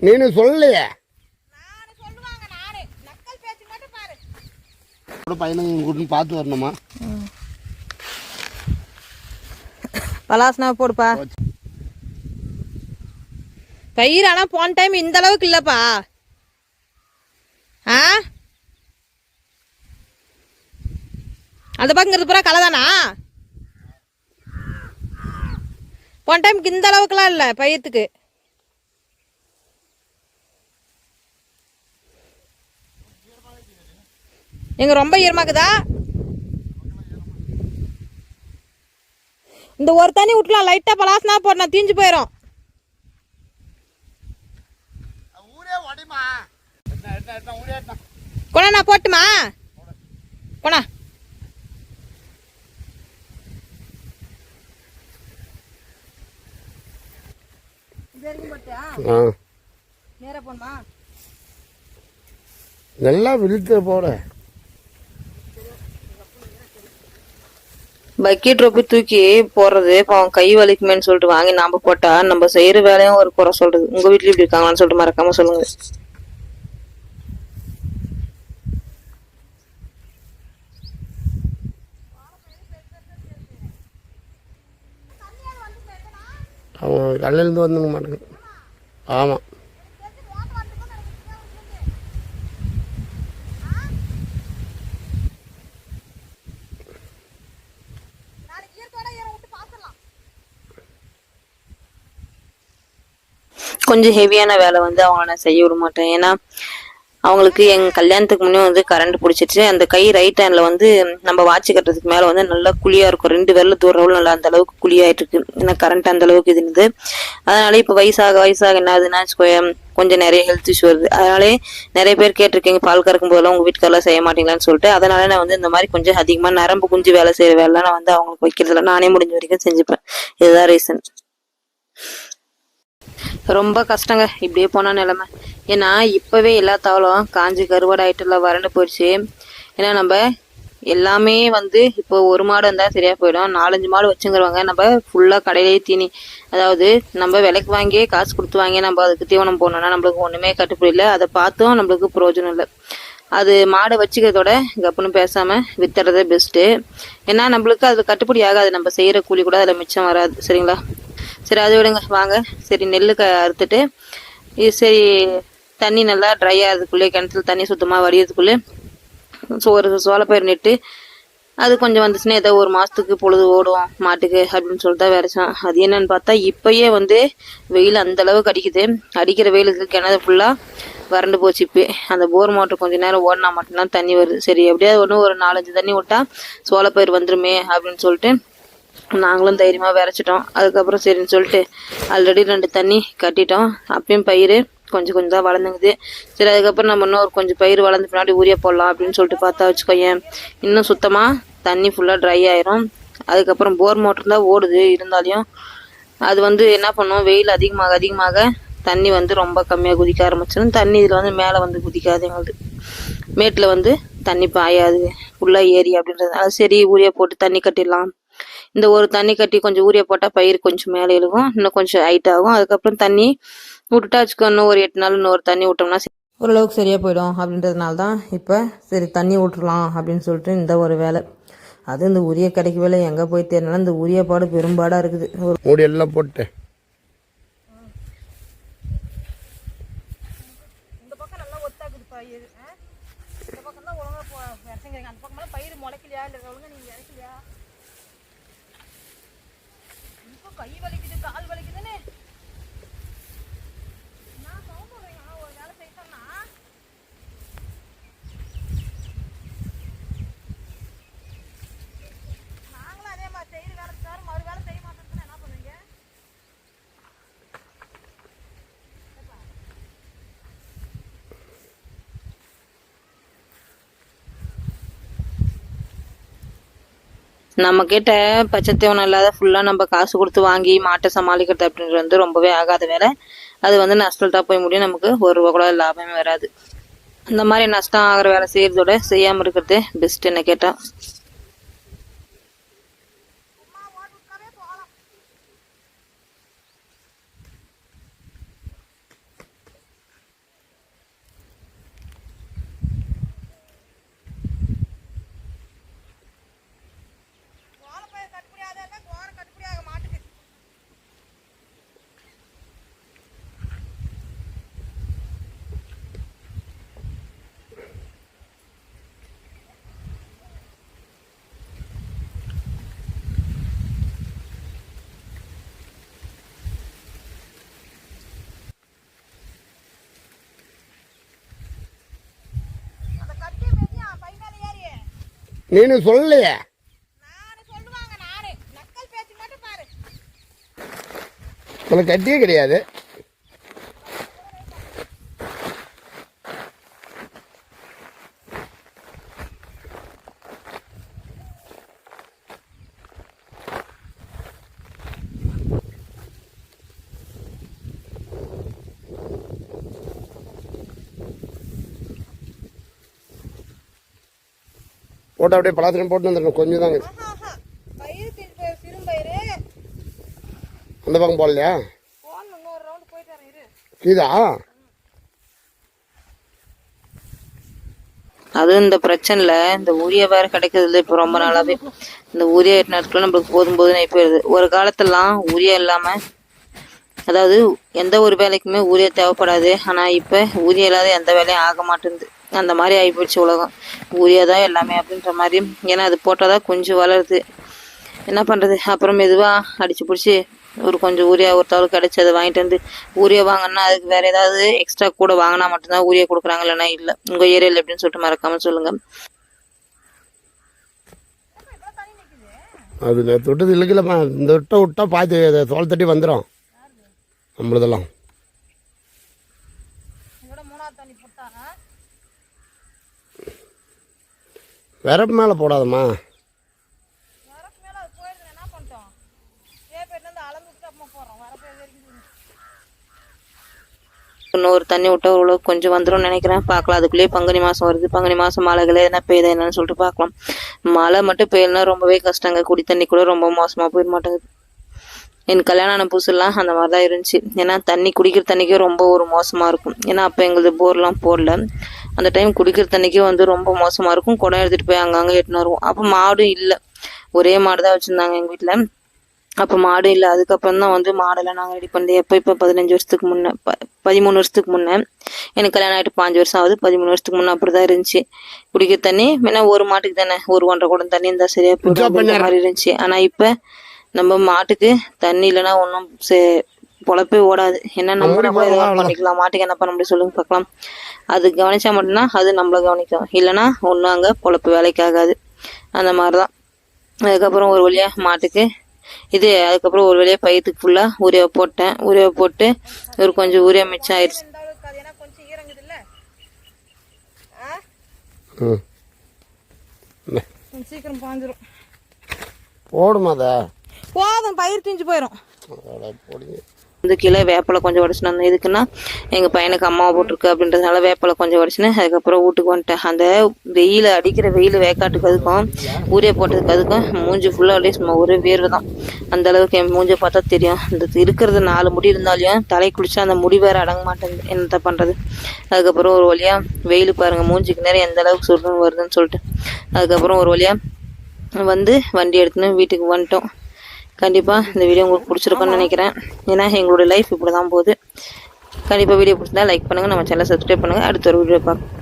நீனு சொல்லலையே. பையனுக்கு பார்த்து வரணுமா? பலாசனா போடுப்பா. பயிர் ஆனா போன டைம் இந்த அளவுக்கு இல்லப்பா. அந்த பக்கம் இருக்கிறது பூரா களை தானா? போன டைமுக்கு இந்த அளவுக்குலாம் இல்லை பயிர்த்துக்கு. எங்க ரொம்ப ஈரமாக்குதா? இந்த ஒரு தண்ணி விட்டுலாம் லைட்டா பலாசனா போடணும், தீஞ்சு போயிடும். கொணா போட்டுமா? கொணா நேரா போணுமா? நல்லா விழுத்து போட. பக்கெட் ரொப்பி தூக்கி போடுறது அவன் கை வலிக்குமேன்னு சொல்லிட்டு வாங்கி நாம போட்டா நம்ம செய்யற வேலையும் ஒரு குறை சொல்றது. உங்க வீட்லயும் இப்படி இருக்காங்களான்னு சொல்லிட்டு மறக்காம சொல்லுங்க. அவன் கல்லிலேருந்து வந்துங்க மாட்டேங்க. ஆமாம், கொஞ்சம் ஹெவியான வேலை வந்து அவங்கள நான் செய்ய விட மாட்டேன். ஏன்னா அவங்களுக்கு எங்க கல்யாணத்துக்கு முன்னே வந்து கரண்ட் பிடிச்சிட்டு அந்த கை ரைட் ஹேண்ட்ல வந்து நம்ம வாட்சி கட்டுறதுக்கு மேல வந்து நல்லா குழியா இருக்கும். 2 விரல் தூரம் நல்லா அந்த அளவுக்கு குழியாயிட்டு இருக்கு. ஏன்னா கரண்ட் அந்த அளவுக்கு இது இருந்தது. அதனால இப்ப வயசாக என்ன ஆகுதுன்னா கொஞ்சம் நிறைய ஹெல்த் இஷ்யூ வருது. அதனாலே நிறைய பேர் கேட்டிருக்கீங்க பால் கறக்கும் போதெல்லாம் உங்க வீட்டுக்கெல்லாம் செய்ய மாட்டீங்களான்னு சொல்லிட்டு. அதனால நான் வந்து இந்த மாதிரி கொஞ்சம் அதிகமா நரம்பு குஞ்சு வேலை செய்யற வேலை நான் வந்து அவங்களுக்கு வைக்கிறதுல நானே முடிஞ்ச வரைக்கும் செஞ்சுப்பேன். இதுதான் ரீசன். ரொம்ப கஷ்டங்க இப்படியே போனா நிலைமை. ஏன்னா இப்பவே எல்லா தவளும் காஞ்சி கருவாடு ஆயிட்டுல வறண்டு போயிடுச்சு. ஏன்னா நம்ம எல்லாமே வந்து இப்போ ஒரு மாடு இருந்தா சரியா போயிடும். 4-5 மாடு வச்சுங்கிறவங்க நம்ம ஃபுல்லா கடையிலேயே தீனி, அதாவது நம்ம விலைக்கு வாங்கியே காசு கொடுத்து வாங்கி நம்ம அதுக்கு தீவனம் போனோம்னா நம்மளுக்கு ஒண்ணுமே கட்டுப்படி இல்லை. அதை பார்த்தும் நம்மளுக்கு பிரயோஜனம் இல்லை. அது மாடை வச்சுக்கிறதோட கப்புன்னு பேசாம வித்துறதே பெஸ்ட்டு. ஏன்னா நம்மளுக்கு அது கட்டுப்படி ஆகாது. நம்ம செய்யற கூலி கூட அதுல மிச்சம் வராது. சரிங்களா? சரி அதை விடுங்க, வாங்க. சரி நெல்லுக்கு அறுத்துட்டு இது சரி தண்ணி நல்லா ட்ரை ஆகிறதுக்குள்ளே கிணத்துல தண்ணி சுத்தமாக வடிகிறதுக்குள்ளே ஒரு சோளப்பயிர் நெட்டு அது கொஞ்சம் வந்துச்சுன்னா ஏதோ 1 மாதத்துக்கு பொழுது ஓடும் மாட்டுக்கு அப்படின்னு சொல்லிட்டு தான் விரைச்சான். அது என்னன்னு பார்த்தா இப்பயே வந்து வெயில் அந்த அளவுக்கு அடிக்குது. அடிக்கிற வெயிலுக்கு கிணறு ஃபுல்லாக வறண்டு போச்சு. இப்போ அந்த போர் மோட்டர் கொஞ்சம் நேரம் ஓடினா மட்டும்தான் தண்ணி வருது. சரி எப்படியாவது ஒரு 4-5 தண்ணி விட்டா சோளப்பயிர் வந்துருமே அப்படின்னு சொல்லிட்டு நாங்களும் தைரியமா விரைச்சிட்டோம். அதுக்கப்புறம் சரின்னு சொல்லிட்டு ஆல்ரெடி 2 தண்ணி கட்டிட்டோம். அப்பயும் பயிர் கொஞ்சம் கொஞ்சம் தான் வளர்ந்துங்குது. சரி அதுக்கப்புறம் நம்ம இன்னும் கொஞ்சம் பயிர் வளர்ந்து பின்னாடி ஊரிய போடலாம் அப்படின்னு சொல்லிட்டு பார்த்தா வச்சுக்கோயேன், இன்னும் சுத்தமா தண்ணி ஃபுல்லா ட்ரை ஆயிரும். அதுக்கப்புறம் போர் மோட்டர் தான் ஓடுது. இருந்தாலையும் அது வந்து என்ன பண்ணும், வெயில் அதிகமாக தண்ணி வந்து ரொம்ப கம்மியாக குதிக்க ஆரம்பிச்சிடும். தண்ணி இதில் வந்து மேலே வந்து குதிக்காது. எங்களுக்கு மேட்டில் வந்து தண்ணி பாயாது ஃபுல்லாக ஏரி அப்படின்றதுனால சரி ஊரிய போட்டு தண்ணி கட்டிடலாம். இந்த ஒரு தண்ணி கட்டி கொஞ்சம் ஊரிய போட்டா பயிர் கொஞ்சம் மேலே எழுகும், இன்னும் கொஞ்சம் ஹைட் ஆகும். அதுக்கப்புறம் தண்ணி விட்டுட்டா வச்சுக்கோ, இன்னும் ஒரு 8 நாள் இன்னொரு தண்ணி விட்டோம்னா ஓரளவுக்கு சரியா போயிடும். அப்படின்றதுனால தான் இப்போ சரி தண்ணி விட்டுறலாம் அப்படின்னு சொல்லிட்டு இந்த ஒரு வேலை. அது இந்த உரிய கிடைக்க வேலை எங்கே போய் தேடினாலும் இந்த உரிய பாடு பெரும்பாடாக இருக்குது. மூடி எல்லாம் போட்டு இந்த பக்கம் நல்லா ஒத்தாக்குது பயிர். இந்த பக்கம் தான் ஒழுங்காக விரைச்சிங்க. அந்த பக்கம் பயிர் முளைக்கலையா இல்லை ஒழுங்கா நீங்கள் இறக்கலையா? இப்போ கை வலிக்குது கால் வலிக்குதுன்னு நான் சவுண்ட் வரேங்க. ஒரு வேலை செய்யணும்னா நாங்களும் அதே மாதிரி செய்கிற வேலை சார் மறு வேலை செய்ய மாட்டோம்னா என்ன பண்ணுவீங்க? நம்ம கிட்ட பச்சை தீவனம் இல்லாத ஃபுல்லா நம்ம காசு கொடுத்து வாங்கி மாட்டை சமாளிக்கிறது அப்படின்றது வந்து ரொம்பவே ஆகாத வேலை. அது வந்து நஷ்டத்தா போய் முடியும். நமக்கு 1 ரூபா கூட லாபமே வராது. இந்த மாதிரி நஷ்டம் ஆகிற வேலை செய்யறதோட செய்யாம இருக்கிறது பெஸ்ட் என்ன கேட்டா. நீனு சொல்லலையே. உனக்கு கட்டியே கிடையாது. போட்டு அப்படியே பலாத்திரம் போட்டு வந்துடணும். கொஞ்சம் தாங்க அந்த பக்கம் போடலையா? இதா அதுவும் இந்த பிரச்சனைல இந்த ஊரியா வேற கிடைக்கிறது இப்போ ரொம்ப நாளாவே. இந்த ஊரியா 8 நாட்களும் நம்மளுக்கு போதும் போதும் ஆகி போயிடுது. ஒரு காலத்துலாம் ஊரியா இல்லாம, அதாவது எந்த ஒரு வேலைக்குமே ஊரியா தேவைப்படாது. ஆனா இப்ப ஊரியா இல்லாத எந்த வேலையும் ஆக மாட்டேங்குது. அந்த மாதிரி ஆகிப்போச்சு உலகம். ஊரியா தான் எல்லாமே அப்படின்ற மாதிரி. ஏன்னா அது போட்டாதான் கொஞ்சம் வளருது. என்ன பண்றது? அப்புறம் மெதுவா அடிச்சு பிடிச்சி ஒரு கொஞ்சம் ஊரியா ஒரு தவளை கிடைச்சி அதை வாங்கிட்டு வந்து ஊரியா வாங்கினா அதுக்கு வேற ஏதாவது எக்ஸ்ட்ரா கூட வாங்கினா மட்டும்தான் ஊரியா கொடுக்குறாங்க, இல்லைன்னா இல்லை. உங்க ஏரியாவில் எப்படின்னு சொல்லிட்டு மறக்காம சொல்லுங்க. அது தொட்டது இல்லைக்கலம்மா. இந்த விட்ட விட்டா பாய்ச்சி தோல் தட்டி வந்துடும் நம்மளதெல்லாம். விரப்பு மேலே போடாதம்மா. இன்னொரு தண்ணி விட்டா ஓரளவுக்கு கொஞ்சம் வந்துடும் நினைக்கிறேன். பார்க்கலாம். அதுக்குள்ளேயே பங்குனி மாதம் வருது. பங்குனி மாதம் மழைகளே என்ன பெய்யுது என்னன்னு சொல்லிட்டு பார்க்கலாம். மழை மட்டும் பெய்யலனா ரொம்பவே கஷ்டங்க. குடி தண்ணி கூட ரொம்ப மோசமாக போயிட மாட்டேங்குது. என் கல்யாணம் ஆன புதுசுலாம் அந்த மாதிரி தான் இருந்துச்சு. ஏன்னா தண்ணி குடிக்கிற தண்ணிக்கே ரொம்ப ஒரு மோசமாக இருக்கும். ஏன்னா அப்போ எங்களுக்கு போர்லாம் போடல. அந்த டைம் குடிக்கிற தண்ணிக்கே வந்து ரொம்ப மோசமாக இருக்கும். குடம் எடுத்துகிட்டு போய் அங்கங்கே எடுத்துன்னு வருவோம். அப்போ மாடும் இல்லை, ஒரே மாடு தான் வச்சுருந்தாங்க எங்கள் வீட்டில். அப்போ மாடு இல்லை. அதுக்கப்புறம் தான் வந்து மாடெல்லாம் நாங்கள் ரெடி பண்ணி இப்போ 15 வருஷத்துக்கு முன்னே 13 வருஷத்துக்கு முன்னே. எனக்கு கல்யாணம் ஆகிட்டு 5 வருஷம் ஆகுது. 13 வருஷத்துக்கு முன்னே அப்படி தான் இருந்துச்சு. குடிக்கிற தண்ணி வேணா ஒரு மாட்டுக்கு தானே, ஒரு 1.5 குடம் தண்ணி இருந்தால் சரியா போய்டும் மாதிரி இருந்துச்சு. ஆனால் இப்போ நம்ம மாட்டுக்கு தண்ணி இல்லைன்னா ஒன்றும் பொழப்பே ஓடாது. என்ன நம்மள பண்ணிக்கலாம், மாட்டுக்கு என்ன பண்ண முடியும் சொல்லுங்க பார்க்கலாம். அது கவனிச்சா மட்டும்தான் அது நம்மள கவனிக்கும், இல்லைன்னா ஒன்றும் அங்கே பொழப்பு வேலைக்கு ஆகாது. அந்த மாதிரி தான். அதுக்கப்புறம் ஒரு வழியா மாட்டுக்கு இது, அதுக்கப்புறம் ஒரு வழியா பயிற்றுக்கு ஃபுல்லாக ஊரியா போட்டேன். ஊரியா போட்டு ஒரு கொஞ்சம் ஊரியா மிச்சம் ஆயிடுச்சு. சீக்கிரம் பாஞ்சிரும். போடுமாதா போதும், பயிர் திஞ்சு போயிடும். வந்து கீழே வேப்பலை கொஞ்சம் உடச்சுன்னு வந்தேன். எதுக்குன்னா எங்கள் பையனுக்கு அம்மா போட்டிருக்கு அப்படின்றதுனால வேப்பலை கொஞ்சம் உடச்சுன்னு அதுக்கப்புறம் வீட்டுக்கு வந்துட்டேன். அந்த வெயில் அடிக்கிற வெயில் வேக்காட்டுக்கு அதுக்கும் ஊரே போட்டதுக்கு அதுக்கும் மூஞ்சி ஃபுல்லாக அப்படியே சும்மா ஒரே வேர்வை தான். அந்த அளவுக்கு என் மூஞ்சை பார்த்தா தெரியும். இந்த இருக்கிறது 4 முடி இருந்தாலையும் தலை குளிச்சா அந்த முடி வேற அடங்க மாட்டேங்குது. என்னத்த பண்ணுறது? அதுக்கப்புறம் ஒரு வழியாக வெயில் பாருங்கள் மூஞ்சிக்கு நேரம் எந்த அளவுக்கு சுருன்னு வருதுன்னு சொல்லிட்டு அதுக்கப்புறம் ஒரு வழியாக வந்து வண்டி எடுத்துன்னு வீட்டுக்கு வந்துட்டோம். கண்டிப்பாக இந்த வீடியோ உங்களுக்கு பிடிச்சிருக்குன்னு நினைக்கிறேன். ஏன்னா எங்களோட லைஃப் இப்படி தான் போகுது. கண்டிப்பாக வீடியோ பிடிச்சிருந்தா லைக் பண்ணுங்கள், நம்ம சேனலை சப்ஸ்கிரைப் பண்ணுங்கள். அடுத்த ஒரு வீடியோ பார்க்கலாம்.